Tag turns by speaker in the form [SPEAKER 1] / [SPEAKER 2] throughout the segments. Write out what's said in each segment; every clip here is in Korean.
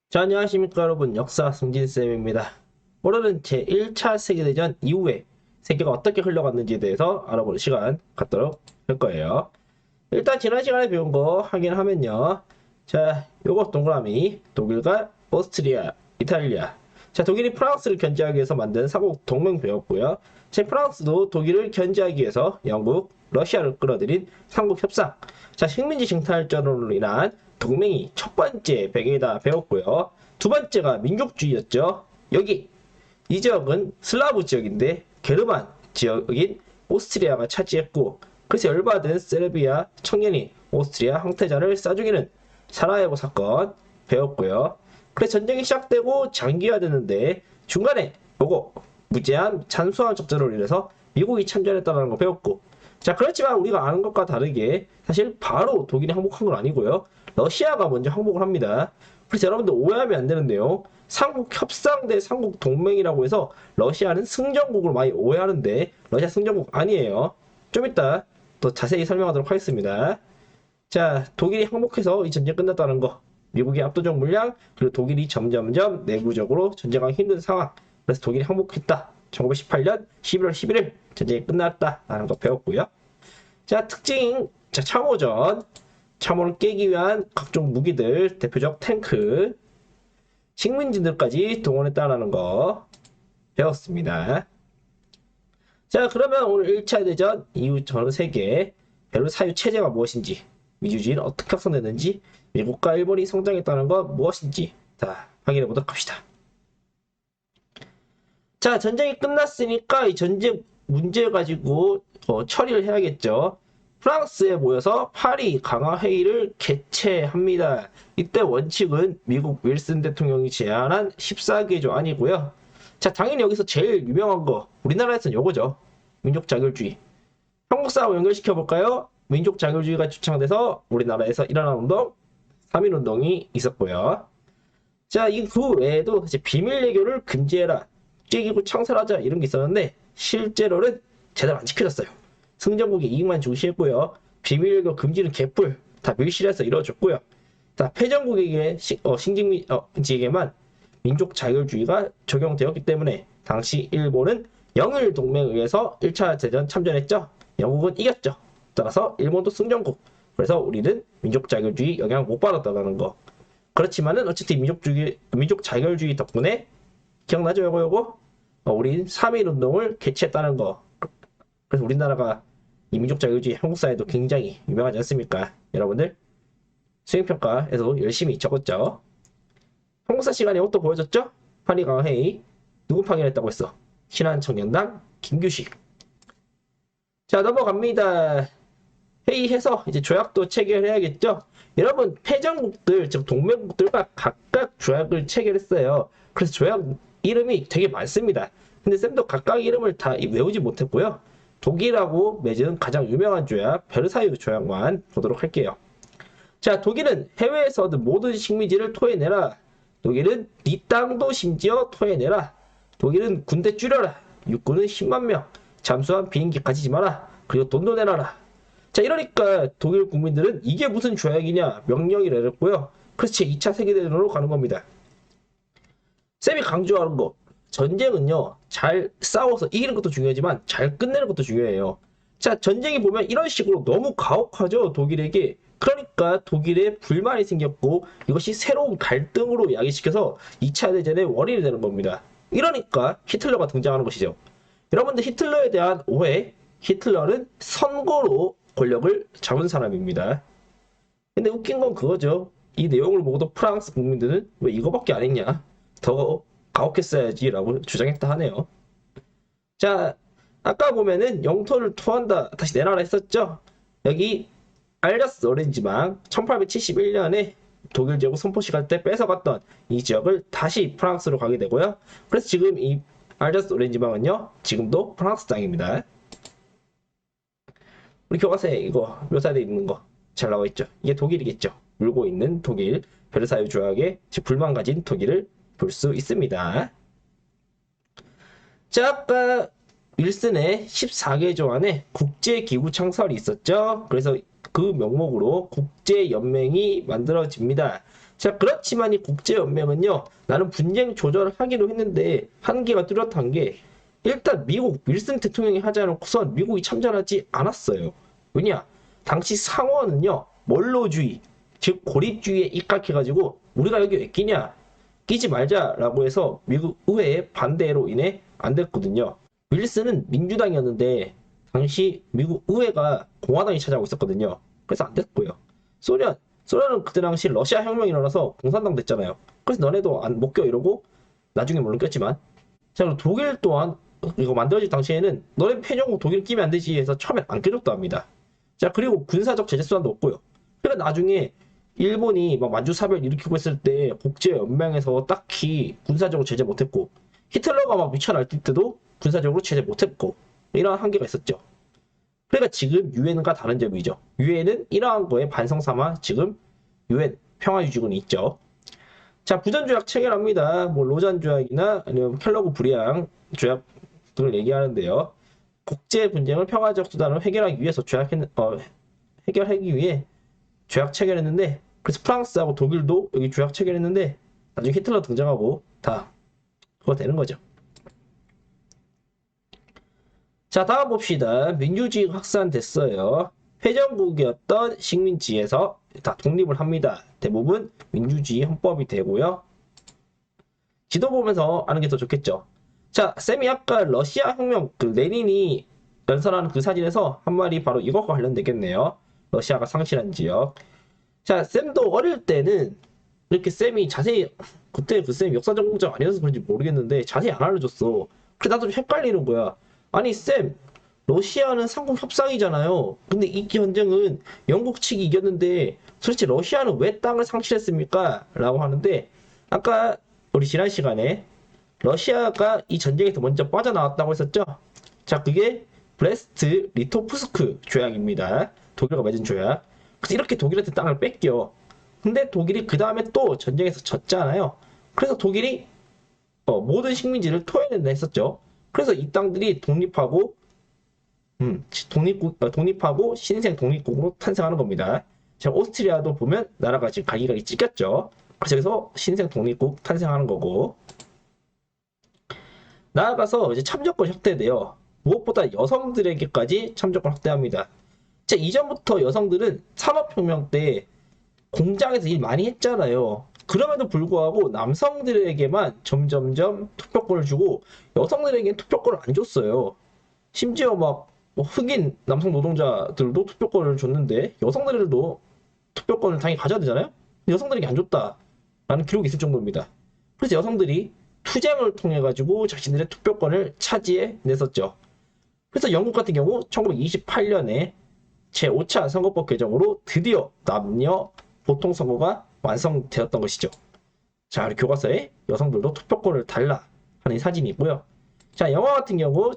[SPEAKER 1] 자, 안녕하십니까 여러분, 역사 승진쌤입니다. 오늘은 제1차 세계대전 이후에 세계가 어떻게 흘러갔는지에 대해서 알아보는 시간 갖도록 할 거예요. 일단 지난 시간에 배운 거 확인하면요. 자, 요거 동그라미 독일과 오스트리아, 이탈리아. 자, 독일이 프랑스를 견제하기 위해서 만든 삼국 동맹 배웠고요. 제 프랑스도 독일을 견제하기 위해서 영국, 러시아를 끌어들인 삼국 협상. 자, 식민지 징탈전으로 인한 동맹이 첫 번째 배경이다 배웠고요. 두 번째가 민족주의였죠. 여기 이 지역은 슬라브 지역인데 게르만 지역인 오스트리아가 차지했고, 그래서 열받은 세르비아 청년이 오스트리아 황태자를 쏴 죽이는 사라예보 사건 배웠고요. 그래서 전쟁이 시작되고 장기화되는데 중간에 요거 무제한 잠수함 작전으로 인해서 미국이 참전했다는 거 배웠고, 자, 그렇지만 우리가 아는 것과 다르게 사실 바로 독일이 항복한 건 아니고요. 러시아가 먼저 항복을 합니다. 그래서 여러분들 오해하면 안 되는데요. 삼국 협상 대 삼국 동맹이라고 해서 러시아는 승전국을 많이 오해하는데 러시아 승전국 아니에요. 좀 이따 더 자세히 설명하도록 하겠습니다. 자, 독일이 항복해서 이 전쟁 끝났다는 거, 미국의 압도적 물량, 그리고 독일이 점점점 내부적으로 전쟁하기 힘든 상황, 그래서 독일이 항복했다. 1918년 11월 11일 전쟁이 끝났다라는 거 배웠고요. 자, 특징, 자, 참호전, 참호를 깨기 위한 각종 무기들, 대표적 탱크, 식민지들까지 동원했다는 거 배웠습니다. 자, 그러면 오늘 1차 대전 이후 전 세계 베르사유 체제가 무엇인지, 민주주의는 어떻게 확산됐는지, 미국과 일본이 성장했다는 것 무엇인지 다 확인해 보도록 합시다. 자, 전쟁이 끝났으니까 이 전쟁 문제 가지고 처리를 해야겠죠. 프랑스에 모여서 파리 강화회의를 개최합니다. 이때 원칙은 미국 윌슨 대통령이 제안한 14개 조안이고요. 자, 당연히 여기서 제일 유명한 거, 우리나라에서는 요거죠. 민족 자결주의. 한국 사하고 연결시켜 볼까요? 민족 자결주의가 주창돼서 우리나라에서 일어난 운동, 3.1 운동이 있었고요. 자, 그 외에도 이제 비밀 예교를 금지해라, 국제기구 창설하자, 이런 게 있었는데 실제로는 제대로 안 지켜졌어요. 승전국의 이익만 중시했고요. 비밀 예교 금지는 개뿔 다 밀실에서 이루어졌고요. 자, 패전국에게 신직지에게만 민족 자결주의가 적용되었기 때문에 당시 일본은 영일 동맹에 의해서 1차 대전 참전했죠. 영국은 이겼죠. 따라서 일본도 승전국. 그래서 우리는 민족 자결주의 영향 못 받았다는 거. 그렇지만은 어쨌든 민족 자결주의 덕분에 기억나죠? 요거 우린 3.1 운동을 개최했다는 거. 그래서 우리나라가 이 민족 자결주의 한국사에도 굉장히 유명하지 않습니까? 여러분들 수행평가에서 열심히 적었죠. 한국사 시간에 이것도 보여줬죠? 파리강화회의 누구 파견했다고 했어? 신한청년당 김규식. 자, 넘어갑니다. 회의해서 이제 조약도 체결해야겠죠? 여러분, 패전국들, 즉 동맹국들과 각각 조약을 체결했어요. 그래서 조약 이름이 되게 많습니다. 근데 쌤도 각각 이름을 다 외우지 못했고요. 독일하고 맺은 가장 유명한 조약, 베르사유 조약만 보도록 할게요. 자, 독일은 해외에서 얻은 모든 식민지를 토해내라. 독일은 네 땅도 심지어 토해내라. 독일은 군대 줄여라. 육군은 10만 명. 잠수함 비행기 가지지 마라. 그리고 돈도 내놔라. 자, 이러니까 독일 국민들은 이게 무슨 조약이냐 명령이 내렸고요. 그렇지, 2차 세계대전으로 가는 겁니다. 쌤이 강조하는 거, 전쟁은요, 잘 싸워서 이기는 것도 중요하지만 잘 끝내는 것도 중요해요. 자, 전쟁이 보면 이런 식으로 너무 가혹하죠, 독일에게. 그러니까 독일에 불만이 생겼고 이것이 새로운 갈등으로 야기시켜서 2차 대전의 원인이 되는 겁니다. 이러니까 히틀러가 등장하는 것이죠. 여러분들 히틀러에 대한 오해, 히틀러는 선거로 권력을 잡은 사람입니다. 근데 웃긴 건 그거죠. 이 내용을 보고도 프랑스 국민들은 왜 이거밖에 안 했냐, 더 가혹했어야지 라고 주장했다 하네요. 자, 아까 보면은 영토를 토한다, 다시 내놔라 했었죠. 여기 알자스 오렌지망 1871년에 독일 제국 선포식 할 때 뺏어갔던 이 지역을 다시 프랑스로 가게 되고요. 그래서 지금 이 알자스 오렌지망은요, 지금도 프랑스 땅입니다. 우리 교과서에 이거 묘사되어 있는 거 잘 나와 있죠. 이게 독일이겠죠. 물고 있는 독일, 베르사유 조약에 불만 가진 독일을 볼 수 있습니다. 자, 아까 윌슨의 14개 조안에 국제기구 창설이 있었죠. 그래서 그 명목으로 국제연맹이 만들어집니다. 자, 그렇지만 이 국제연맹은요, 나는 분쟁 조절을 하기로 했는데 한계가 뚜렷한 게 일단 미국 윌슨 대통령이 하지 않고선 미국이 참전하지 않았어요. 왜냐? 당시 상원은요, 원로주의, 즉 고립주의에 입각해가지고 우리가 여기 왜 끼냐? 끼지 말자라고 해서 미국 의회의 반대로 인해 안 됐거든요. 윌슨은 민주당이었는데 당시 미국 의회가 공화당이 차지하고 있었거든요. 그래서 안 됐고요. 소련은 그때 당시 러시아 혁명이 일어나서 공산당 됐잖아요. 그래서 너네도 못 껴 이러고 나중에 물론 꼈지만, 자, 그리고 독일 또한 이거 만들어질 당시에는 너네 폐영국 독일 끼면 안 되지 해서 처음엔 안 껴줬다 합니다. 자, 그리고 군사적 제재 수단도 없고요. 그러니까 나중에 일본이 막 만주사별 일으키고 했을 때 국제연맹에서 딱히 군사적으로 제재 못했고, 히틀러가 막 미쳐 날뛸 때도 군사적으로 제재 못했고, 이런 한계가 있었죠. 그러니까 지금 유엔과 다른 점이죠. 유엔은 이러한 거에 반성 삼아 지금 유엔 평화유지군이 있죠. 자, 부전조약 체결합니다. 뭐 로잔 조약이나 아니면 켈러그 불이앙 조약 등을 얘기하는데요. 국제 분쟁을 평화적 수단으로 해결하기 위해서 해결하기 위해 조약 체결했는데, 그래서 프랑스하고 독일도 여기 조약 체결했는데 나중에 히틀러 등장하고 다 그거 되는 거죠. 자, 다음 봅시다. 민주주의가 확산됐어요. 회전국이었던 식민지에서 다 독립을 합니다. 대부분 민주주의 헌법이 되고요. 지도 보면서 아는 게 더 좋겠죠. 자, 쌤이 아까 러시아 혁명, 레닌이 연설하는 그 사진에서 한 말이 바로 이것과 관련되겠네요. 러시아가 상실한 지역. 자, 쌤도 어릴 때는 이렇게 쌤이 자세히, 그때 그 쌤 역사 전공자 아니어서 그런지 모르겠는데 자세히 안 알려줬어. 그래, 나도 좀 헷갈리는 거야. 아니, 쌤, 러시아는 삼국 협상이잖아요. 근데 이 전쟁은 영국 측이 이겼는데 도대체 러시아는 왜 땅을 상실했습니까? 라고 하는데, 아까 우리 지난 시간에 러시아가 이 전쟁에서 먼저 빠져나왔다고 했었죠? 자, 그게 브레스트 리토프스크 조약입니다. 독일과 맺은 조약. 그래서 이렇게 독일한테 땅을 뺏겨. 근데 독일이 그 다음에 또 전쟁에서 졌잖아요. 그래서 독일이 모든 식민지를 토해낸다 했었죠. 그래서 이 땅들이 독립하고 신생 독립국으로 탄생하는 겁니다. 자, 오스트리아도 보면 나라가 지금 갈기갈기 찢겼죠. 그래서 여기서 신생 독립국 탄생하는 거고, 나아가서 이제 참정권 확대돼요. 무엇보다 여성들에게까지 참정권 확대합니다. 자, 이전부터 여성들은 산업혁명 때 공장에서 일 많이 했잖아요. 그럼에도 불구하고 남성들에게만 점점점 투표권을 주고 여성들에게는 투표권을 안 줬어요. 심지어 막 흑인 남성 노동자들도 투표권을 줬는데 여성들도 투표권을 당연히 가져야 되잖아요. 여성들에게 안 줬다라는 기록이 있을 정도입니다. 그래서 여성들이 투쟁을 통해 가지고 자신들의 투표권을 차지해냈었죠. 그래서 영국 같은 경우 1928년에 제5차 선거법 개정으로 드디어 남녀 보통선거가 완성되었던 것이죠. 자, 우리 교과서에 여성들도 투표권을 달라 하는 사진이 있고요. 자, 영화 같은 경우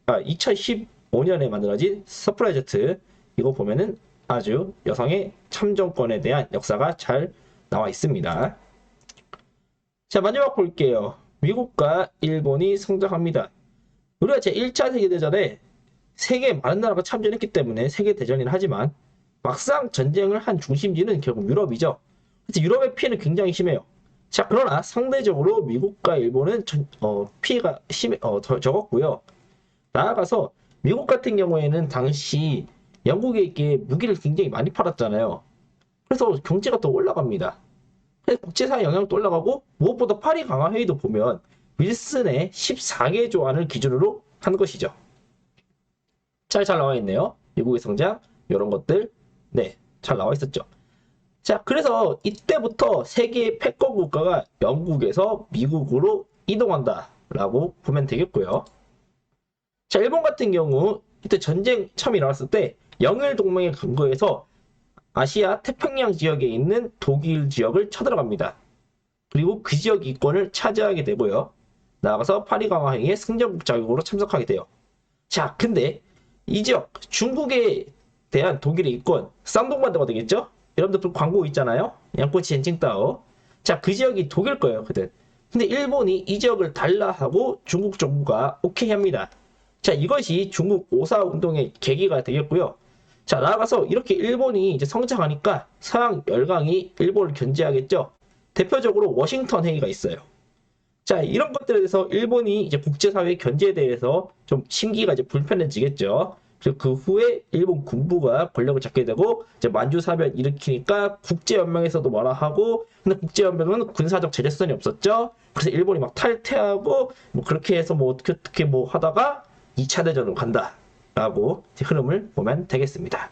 [SPEAKER 1] 2015년에 만들어진 서프라이제트, 이거 보면은 아주 여성의 참정권에 대한 역사가 잘 나와 있습니다. 자, 마지막 볼게요. 미국과 일본이 성장합니다. 우리가 제1차 세계대전에 세계 많은 나라가 참전했기 때문에 세계대전이라 하지만 막상 전쟁을 한 중심지는 결국 유럽이죠. 그래서 유럽의 피해는 굉장히 심해요. 자, 그러나 상대적으로 미국과 일본은 피해가 적었고요. 나아가서 미국 같은 경우에는 당시 영국에게 무기를 굉장히 많이 팔았잖아요. 그래서 경제가 더 올라갑니다. 그래서 국제사회 영향도 올라가고, 무엇보다 파리 강화 회의도 보면 윌슨의 14개 조안을 기준으로 한 것이죠. 잘 나와 있네요. 미국의 성장, 이런 것들, 네, 잘 나와 있었죠. 자, 그래서 이때부터 세계의 패권 국가가 영국에서 미국으로 이동한다라고 보면 되겠고요. 자, 일본 같은 경우 이때 전쟁 처음 일어났을 때 영일 동맹에 근거해서 아시아 태평양 지역에 있는 독일 지역을 쳐들어갑니다. 그리고 그 지역 이권을 차지하게 되고요. 나아가서 파리 강화 회의에 승전국 자격으로 참석하게 돼요. 자, 근데 이 지역 중국에 대한 독일의 이권 쌍둥반도가 되겠죠? 여러분들 광고 있잖아요. 양꼬치 엔칭따오. 자, 그 지역이 독일 거예요, 그때. 근데 일본이 이 지역을 달라 하고 중국 정부가 오케이 합니다. 자, 이것이 중국 오사 운동의 계기가 되겠고요. 자, 나아가서 이렇게 일본이 이제 성장하니까 서양 열강이 일본을 견제하겠죠. 대표적으로 워싱턴 회의가 있어요. 자, 이런 것들에 대해서 일본이 이제 국제사회 견제에 대해서 좀 심기가 이제 불편해지겠죠. 그리고 그 후에 일본 군부가 권력을 잡게 되고 이제 만주사변 일으키니까 국제연맹에서도 뭐라 하고, 근데 국제연맹은 군사적 제재선이 없었죠. 그래서 일본이 막 탈퇴하고 뭐 그렇게 해서 뭐 어떻게 뭐 하다가 2차 대전으로 간다라고 흐름을 보면 되겠습니다.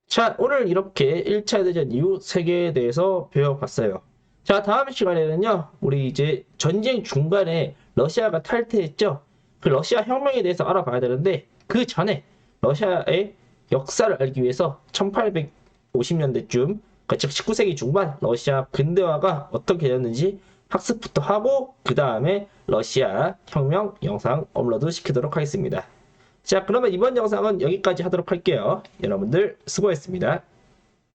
[SPEAKER 1] 자, 오늘 이렇게 1차 대전 이후 세계에 대해서 배워봤어요. 자, 다음 시간에는요, 우리 이제 전쟁 중간에 러시아가 탈퇴했죠? 그 러시아 혁명에 대해서 알아봐야 되는데, 그 전에 러시아의 역사를 알기 위해서 1850년대쯤, 즉 19세기 중반 러시아 근대화가 어떻게 되었는지 학습부터 하고, 그 다음에 러시아 혁명 영상 업로드 시키도록 하겠습니다. 자, 그러면 이번 영상은 여기까지 하도록 할게요. 여러분들 수고했습니다.